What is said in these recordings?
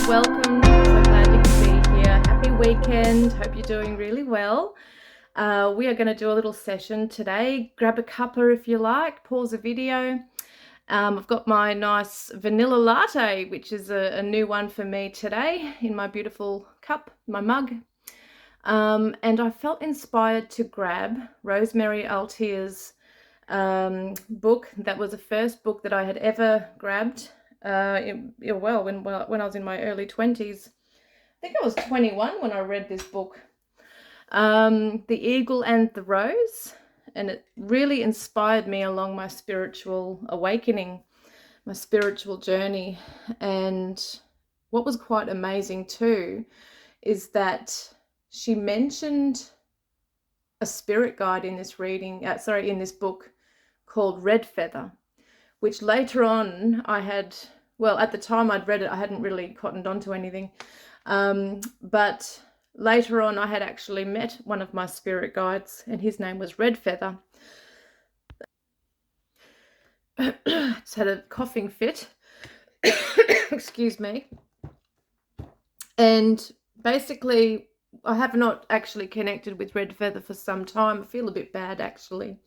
welcome. So glad you could be here. Happy weekend. Hope you're doing really well. We are going to do a little session today. Grab a cuppa if you like, pause the video. I've got my nice vanilla latte, which is a new one for me today in my beautiful cup, my mug. And I felt inspired to grab Rosemary Altea's book. That was the first book that I had ever grabbed. When I was in my early 20s. I think I was 21 when I read this book. The Eagle and the Rose, and it really inspired me along my spiritual awakening, my spiritual journey. And what was quite amazing too is that she mentioned a spirit guide in this in this book called Red Feather, which later on at the time I'd read it, I hadn't really cottoned onto anything. But later on, I had actually met one of my spirit guides, and his name was Red Feather. Just had a coughing fit. Excuse me. And basically, I have not actually connected with Red Feather for some time. I feel a bit bad, actually.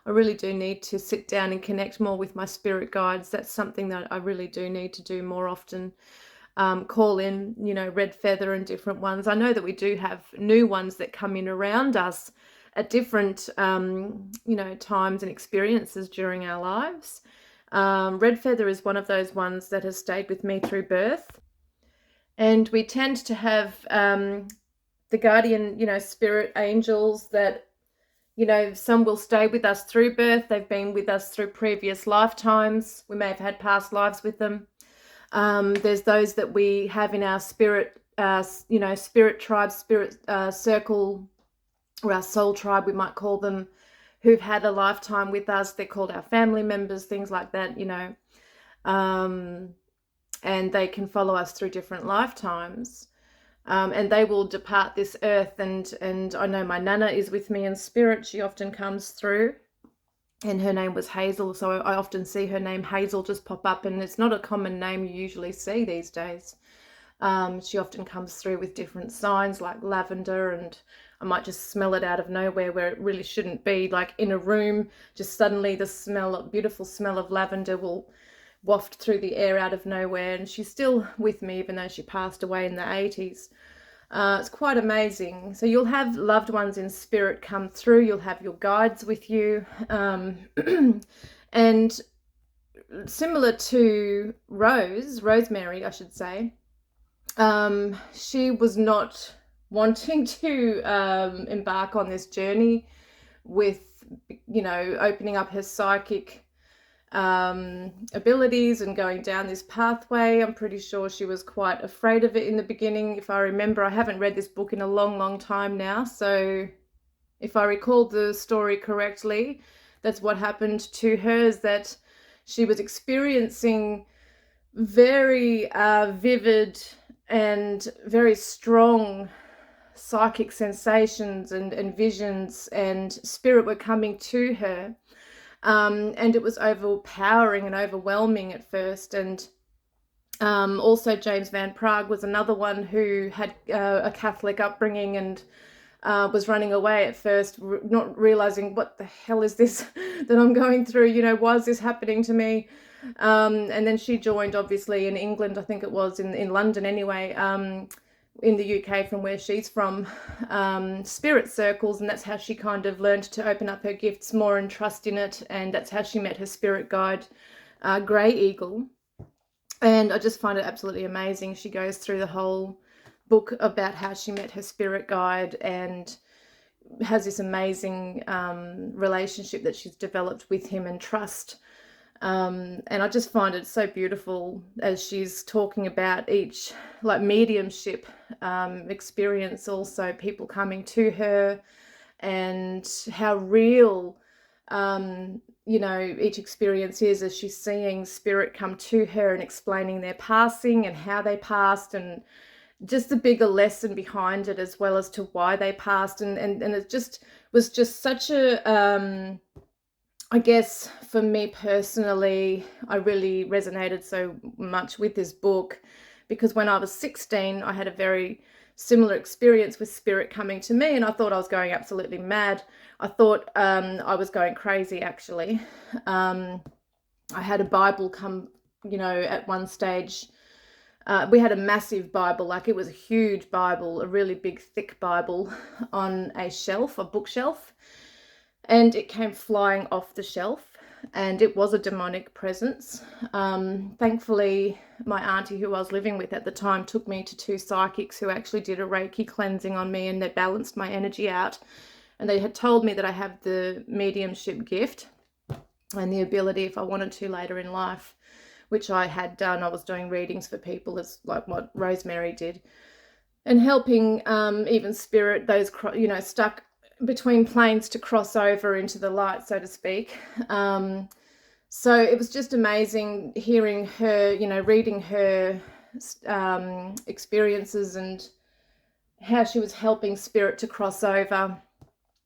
I really do need to sit down and connect more with my spirit guides. That's something that I really do need to do more often. Call in, Red Feather and different ones. I know that we do have new ones that come in around us at different, times and experiences during our lives. Red Feather is one of those ones that has stayed with me through birth. And we tend to have the guardian, spirit angels that, some will stay with us through birth. They've been with us through previous lifetimes. We may have had past lives with them. There's those that we have in our spirit, spirit tribe, spirit circle, or our soul tribe, we might call them, who've had a lifetime with us. They're called our family members, things like that, and they can follow us through different lifetimes. And they will depart this earth, and I know my Nana is with me in spirit. She often comes through, and her name was Hazel, so I often see her name Hazel just pop up, and it's not a common name you usually see these days. She often comes through with different signs like lavender, and I might just smell it out of nowhere where it really shouldn't be, like in a room. Just suddenly the beautiful smell of lavender will waft through the air out of nowhere, and she's still with me even though she passed away in the 80s. It's quite amazing. So you'll have loved ones in spirit come through. You'll have your guides with you. And similar to Rosemary, I should say, she was not wanting to embark on this journey with, opening up her psychic abilities and going down this pathway. I'm pretty sure she was quite afraid of it in the beginning. If I remember, I haven't read this book in a long time now, so if I recall the story correctly, that's what happened to her, is that she was experiencing very vivid and very strong psychic sensations and visions, and spirit were coming to her. And it was overpowering and overwhelming at first. And also James Van Praagh was another one who had a Catholic upbringing and was running away at first, not realizing what the hell is this that I'm going through, why is this happening to me? And then she joined, obviously, in England, I think it was in London anyway, in the UK from where she's from, spirit circles, and that's how she kind of learned to open up her gifts more and trust in it, and that's how she met her spirit guide, Grey Eagle. And I just find it absolutely amazing. She goes through the whole book about how she met her spirit guide and has this amazing relationship that she's developed with him and trust. And I just find it so beautiful as she's talking about each mediumship experience, also people coming to her, and how real each experience is, as she's seeing spirit come to her and explaining their passing and how they passed, and just the bigger lesson behind it, as well as to why they passed. And it just was just such a I guess for me personally, I really resonated so much with this book because when I was 16, I had a very similar experience with spirit coming to me, and I thought I was going absolutely mad. I thought I was going crazy, actually. I had a Bible come, at one stage. We had a massive Bible, like it was a huge Bible, a really big, thick Bible on a shelf, a bookshelf, and it came flying off the shelf, and it was a demonic presence. Thankfully, my auntie, who I was living with at the time, took me to 2 psychics who actually did a Reiki cleansing on me, and they balanced my energy out. And they had told me that I have the mediumship gift and the ability, if I wanted to later in life, which I had done. I was doing readings for people, as like what Rosemary did, and helping even spirit, those stuck between planes, to cross over into the light, so to speak. So it was just amazing hearing her, reading her experiences and how she was helping spirit to cross over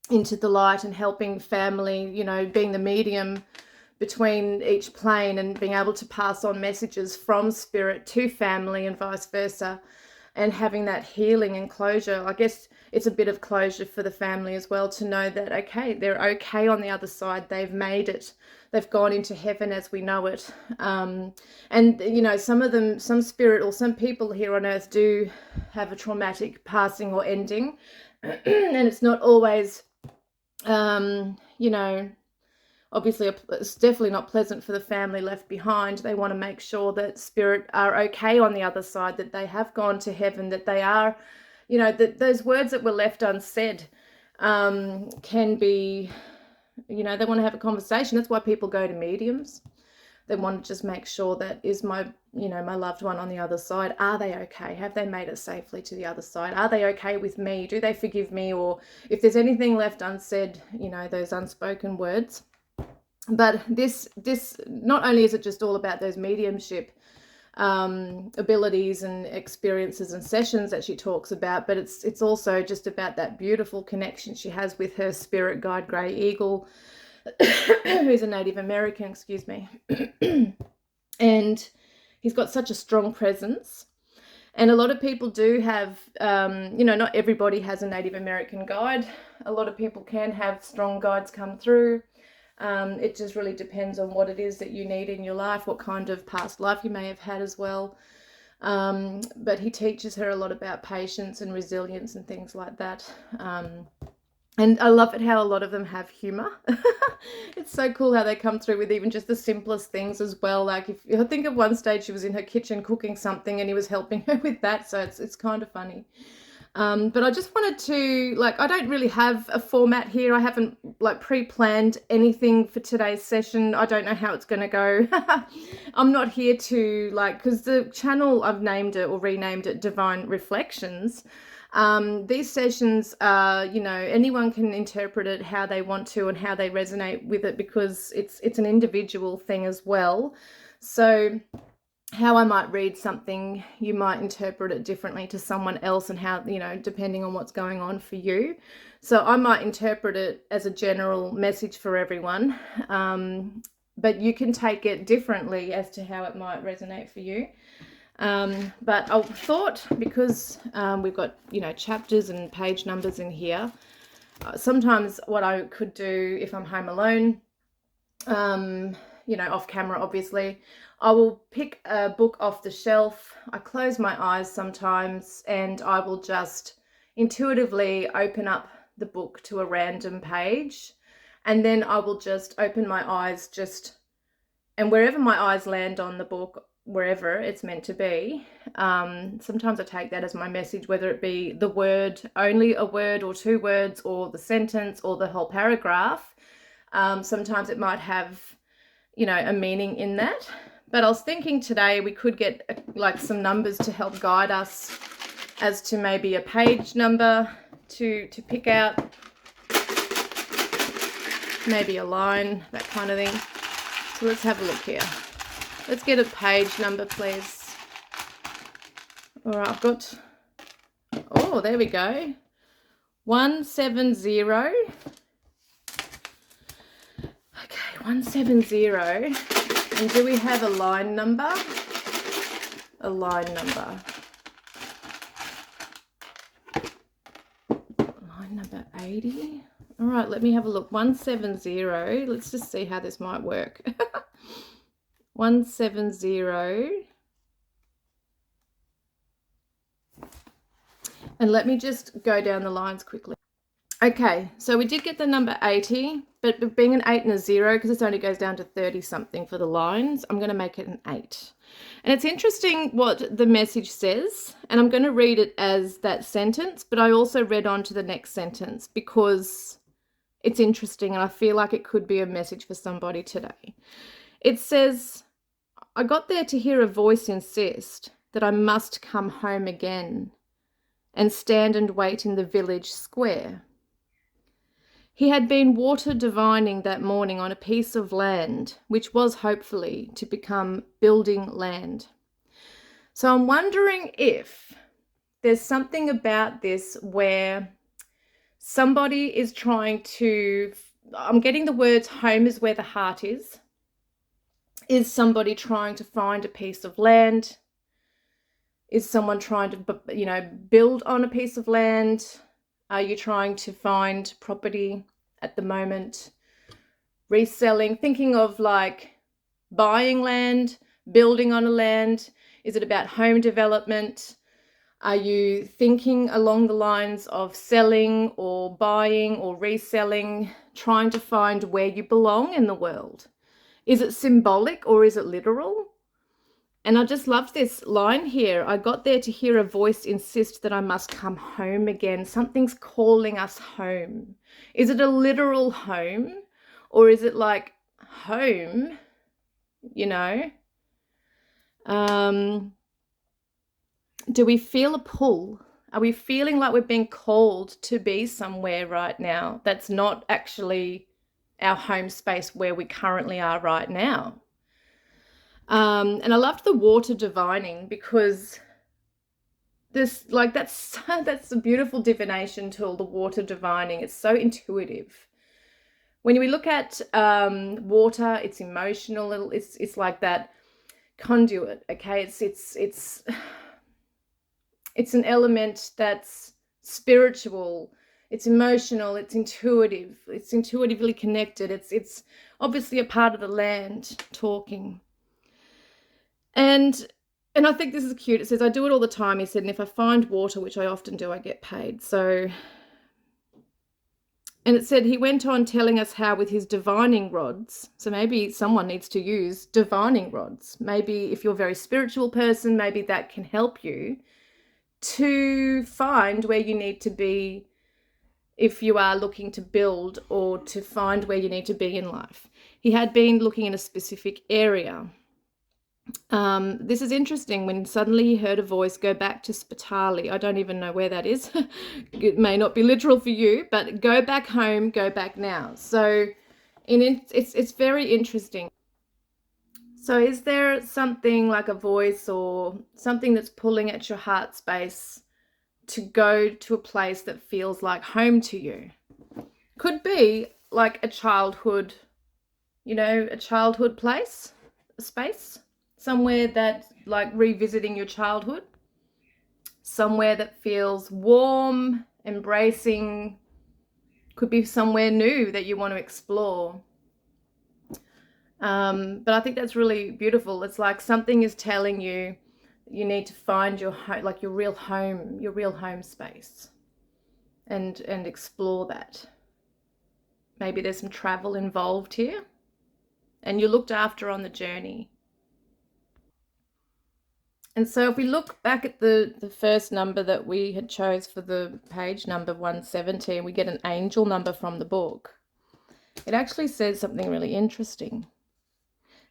into the light and helping family, being the medium between each plane and being able to pass on messages from spirit to family and vice versa, and having that healing and closure. I guess it's a bit of closure for the family as well, to know that, okay, they're okay on the other side. They've made it. They've gone into heaven as we know it. And, some spirit or some people here on earth do have a traumatic passing or ending. And it's not always, obviously it's definitely not pleasant for the family left behind. They want to make sure that spirit are okay on the other side, that they have gone to heaven, that they are, that those words that were left unsaid can be, they want to have a conversation. That's why people go to mediums. They want to just make sure that, is my loved one on the other side, are they okay? Have they made it safely to the other side? Are they okay with me? Do they forgive me? Or if there's anything left unsaid, those unspoken words. But this not only is it just all about those mediumship abilities and experiences and sessions that she talks about, but it's also just about that beautiful connection she has with her spirit guide, Grey Eagle, who's a Native American, excuse me. And he's got such a strong presence. And a lot of people do have, not everybody has a Native American guide. A lot of people can have strong guides come through. It just really depends on what it is that you need in your life, what kind of past life you may have had as well. But he teaches her a lot about patience and resilience and things like that. And I love it how a lot of them have humor. It's so cool how they come through with even just the simplest things as well. Like, I think at one stage she was in her kitchen cooking something and he was helping her with that. So it's kind of funny. But I just wanted to, I don't really have a format here. I haven't pre-planned anything for today's session. I don't know how it's going to go. I'm not here to because the channel, I've named it or renamed it Divine Reflections. These sessions are, anyone can interpret it how they want to and how they resonate with it, because it's an individual thing as well. So how I might read something, you might interpret it differently to someone else, and how, depending on what's going on for you. So I might interpret it as a general message for everyone, but you can take it differently as to how it might resonate for you. But I thought, because we've got, chapters and page numbers in here, sometimes what I could do if I'm home alone, off camera, obviously, I will pick a book off the shelf. I close my eyes sometimes and I will just intuitively open up the book to a random page, and then I will just open my eyes and wherever my eyes land on the book, wherever it's meant to be, sometimes I take that as my message, whether it be the word, only a word or 2 words, or the sentence or the whole paragraph. Sometimes it might have, a meaning in that. But I was thinking today we could get some numbers to help guide us as to maybe a page number to pick out, maybe a line, that kind of thing. So let's have a look here. Let's get a page number, please. All right, I've got, there we go. 170. Okay, 170. And do we have a line number? a line number. Line number 80. All right, let me have a look. 170. Let's just see how this might work. 170. And let me just go down the lines quickly. Okay, so we did get the number 80, but being an 8 and a 0, because this only goes down to 30 something for the lines, I'm going to make it an 8. And it's interesting what the message says, and I'm going to read it as that sentence, but I also read on to the next sentence because it's interesting and I feel like it could be a message for somebody today. It says, I got there to hear a voice insist that I must come home again and stand and wait in the village square. He had been water divining that morning on a piece of land, which was hopefully to become building land. So I'm wondering if there's something about this where somebody is trying to, I'm getting the words home is where the heart is. Is somebody trying to find a piece of land? Is someone trying to, build on a piece of land? Are you trying to find property at the moment? Reselling, thinking of like buying land, building on a land? Is it about home development? Are you thinking along the lines of selling or buying or reselling, trying to find where you belong in the world? Is it symbolic or is it literal? And I just love this line here. I got there to hear a voice insist that I must come home again. Something's calling us home. Is it a literal home or is it like home, Do we feel a pull? Are we feeling like we're being called to be somewhere right now that's not actually our home space where we currently are right now? And I loved the water divining because that's a beautiful divination tool, the water divining. It's so intuitive. When we look at water, it's emotional. It's like that conduit. Okay, it's an element that's spiritual. It's emotional. It's intuitive. It's intuitively connected. It's obviously a part of the land talking. And I think this is cute. It says, I do it all the time. He said, and if I find water, which I often do, I get paid. So, and it said, he went on telling us how with his divining rods, so maybe someone needs to use divining rods. Maybe if you're a very spiritual person, maybe that can help you to find where you need to be if you are looking to build or to find where you need to be in life. He had been looking in a specific area. This is interesting when suddenly he heard a voice go back to Spitali. I don't even know where that is. It may not be literal for you, but go back home, go back now. So it's very interesting. So is there something like a voice or something that's pulling at your heart space to go to a place that feels like home to you? Could be like a childhood, a childhood place, a space. Somewhere that like revisiting your childhood, somewhere that feels warm, embracing, could be somewhere new that you want to explore. But I think that's really beautiful. It's like something is telling you you need to find your home, like your real home space, and explore that. Maybe there's some travel involved here, and you're looked after on the journey. And so if we look back at the first number that we had chose for the page number 170, and we get an angel number from the book, it actually says something really interesting.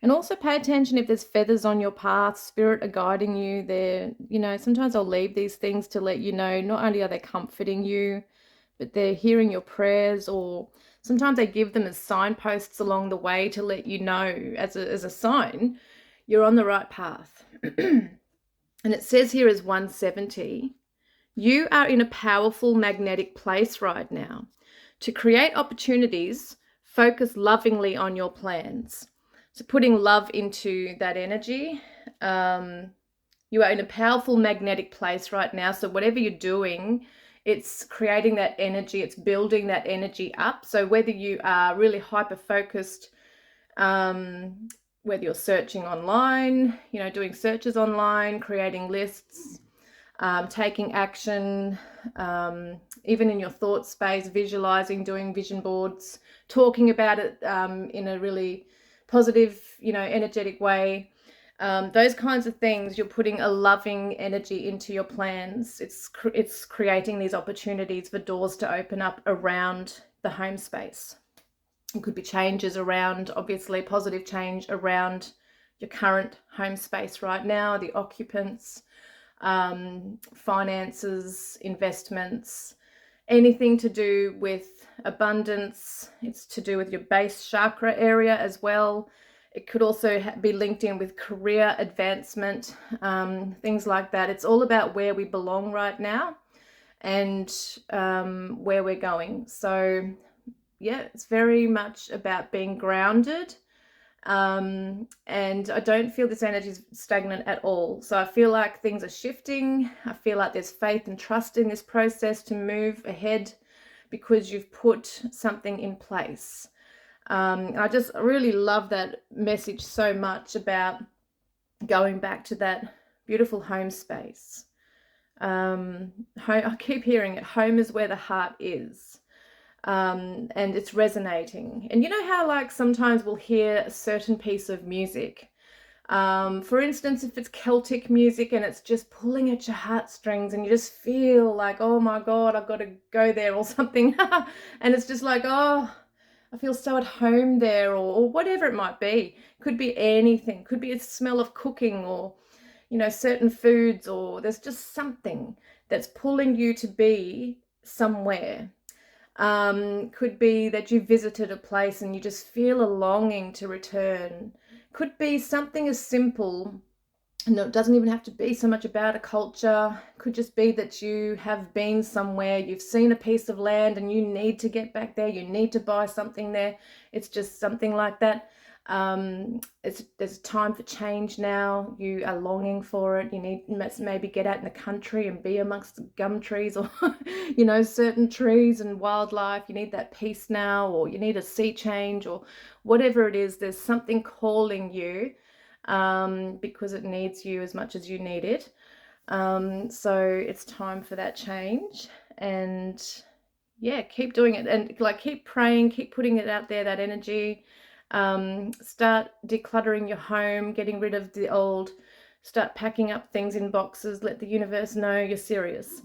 And also pay attention if there's feathers on your path, spirit are guiding you there. Sometimes I'll leave these things to let you know, not only are they comforting you, but they're hearing your prayers, or sometimes they give them as signposts along the way to let you know as a sign you're on the right path. And it says here is 170, you are in a powerful magnetic place right now. To create opportunities, focus lovingly on your plans. So putting love into that energy, You are in a powerful magnetic place right now. So whatever you're doing, it's creating that energy, it's building that energy up. So whether you are really hyper focused, whether you're searching online, doing searches online, creating lists, taking action, even in your thought space, visualizing, doing vision boards, talking about it in a really positive, energetic way. Those kinds of things, you're putting a loving energy into your plans. It's creating these opportunities for doors to open up around the home space. It could be changes around, obviously positive change around your current home space right now, the occupants, finances, investments, anything to do with abundance. It's to do with your base chakra area as well. It could also be linked in with career advancement, things like that. It's all about where we belong right now and where we're going. So yeah, it's very much about being grounded. And I don't feel this energy is stagnant at all. So I feel like things are shifting. I feel like there's faith and trust in this process to move ahead because you've put something in place. I just really love that message so much about going back to that beautiful home space. I keep hearing it. Home is where the heart is. And it's resonating. And you know how like sometimes we'll hear a certain piece of music. For instance, if it's Celtic music and it's just pulling at your heartstrings and you just feel like, oh my God, I've got to go there or something. And it's just like, oh, I feel so at home there, or whatever it might be. Could be anything. Could be a smell of cooking, or, certain foods, or there's just something that's pulling you to be somewhere. Could be that you visited a place and you just feel a longing to return. Could be something as simple. No, it doesn't even have to be so much about a culture. Could just be that you have been somewhere, you've seen a piece of land and you need to get back there, you need to buy something there. It's just something like that. There's time for change now. You are longing for it. You need maybe get out in the country and be amongst the gum trees, or certain trees and wildlife. You need that peace now, or you need a sea change, or whatever it is. There's something calling you, because it needs you as much as you need it. So it's time for that change. And yeah, keep doing it, and like keep praying, keep putting it out there, that energy. Start decluttering your home, getting rid of the old, start packing up things in boxes, let the universe know you're serious.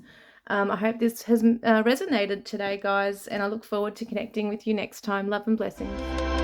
I hope this has resonated today, guys, and I look forward to connecting with you next time. Love and blessings.